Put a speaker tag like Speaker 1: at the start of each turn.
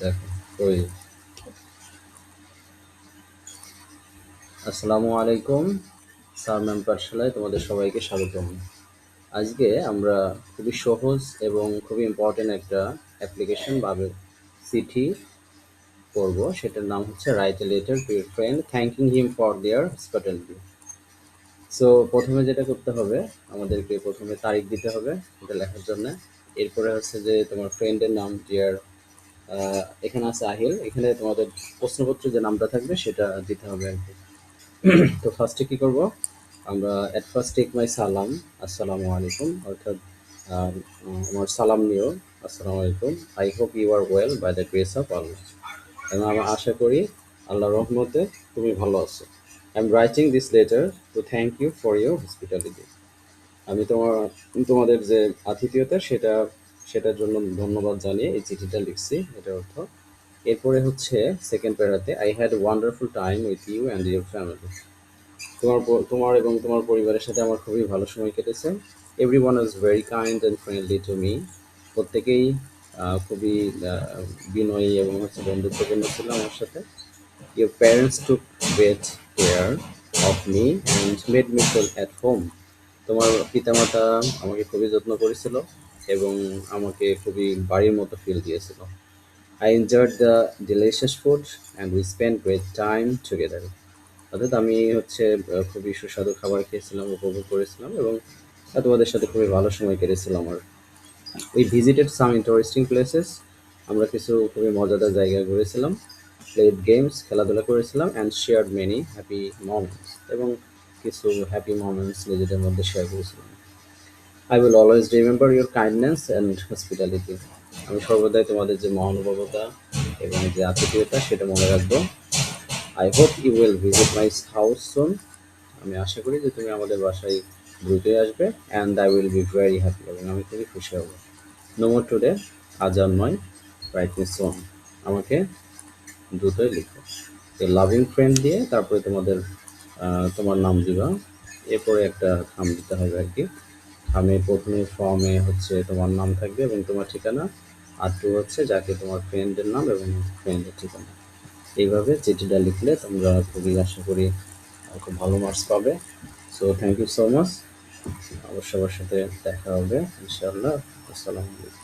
Speaker 1: দেখো ওই আসসালামু আলাইকুম স্যার ম্যাম পাঠশালায় তোমাদের সবাইকে স্বাগতম। আজকে আমরা খুবই সহজ এবং খুবই ইম্পর্টেন্ট একটা অ্যাপ্লিকেশন বা চিঠি করব। সেটার নাম হচ্ছে write a letter to your friend thanking him for their hospitality. So প্রথমে যেটা করতে হবে, আমাদেরকে প্রথমে তারিখ দিতে হবে এটা লেখার জন্য। এরপরে হচ্ছে যে তোমার ফ্রেন্ডের নাম, ডিয়ার এখানে আছে আহিল, এখানে তোমাদের প্রশ্নপত্রে যে নামটা থাকবে সেটা দিতে হবে আর কি। তো ফার্স্টে কি করব, আমরা এট ফার্স্ট টেক মাই সালাম, আসসালামু আলাইকুম, অর্থাৎ আহ, আমার সালাম নিও, আসসালামু আলাইকুম। I hope you are well by the grace of Allah, এবং আমি আশা করি আল্লাহর রহমতে তুমি ভালো আছো। I am writing this letter to thank you for your hospitality. আমি তোমাদের যে আতিথেয়তা সেটার জন্য ধন্যবাদ জানিয়ে এই চিঠিটা লিখছি, এটার অর্থ। এরপরে হচ্ছে সেকেন্ড প্যারাতে, I had wonderful time with you and your family. তোমার এবং তোমার পরিবারের সাথে আমার খুবই ভালো সময় কেটেছে। Everyone was very kind and friendly to me. প্রত্যেকেই খুবই বিনয়ী এবং হচ্ছে বন্ধুত্বপূর্ণ ছিল আমার সাথে। Your parents took great care of me and made me feel at home. তোমার পিতামাতা আমাকে খুবই যত্ন করেছিল এবং আমাকে খুবই বাড়ির মতো ফিল দিয়েছিল। I enjoyed the delicious food and we spend great time together. অর্থাৎ আমি হচ্ছে খুবই সুস্বাদু খাবার খেয়েছিলাম, উপভোগ করেছিলাম এবং তোমাদের সাথে খুবই ভালো সময় কেটেছিল আমার। We visited some interesting places. আমরা কিছু খুবই মজাদার জায়গায় ঘুরেছিলাম। প্লেড গেমস, খেলাধুলা করেছিলাম, and shared many happy moments, এবং কিছু হ্যাপি মোমেন্টস নিজেদের মধ্যে শেয়ার করেছিলাম। I will always remember your kindness and hospitality. আমি সর্বদাই তোমাদের যে মহানুভবতা এবং যে আতিথেয়তা সেটা মনে রাখবো। I hope you will visit my house soon. আমি আশা করি যে তুমি আমাদের বাসায় দ্রুতই আসবে। And I will be very happy, এবং আমি খুবই খুশি হব। নো মোর টুডে, আজ আর নয়, রাইট মি সুন, আমাকে দ্রুতই লিখো। তো লাভিং ফ্রেন্ড দিয়ে তারপরে তোমার নাম দিবা, এরপরে একটা খাম দিতে হবে আর কি। খামে প্রথমে ফর্মে হচ্ছে তোমার নাম থাকবে এবং তোমার ঠিকানা, আর টু হচ্ছে যাকে তোমার ফ্রেন্ডের নাম এবং ফ্রেন্ডের ঠিকানা। এইভাবে চিঠিটা লিখলে তোমরা খুবই আশা করি খুব ভালো মার্কস পাবে। So thank you so much. অবশ্য সবার সাথে দেখা হবে ইনশাআল্লাহ। আসসালামু আলাইকুম।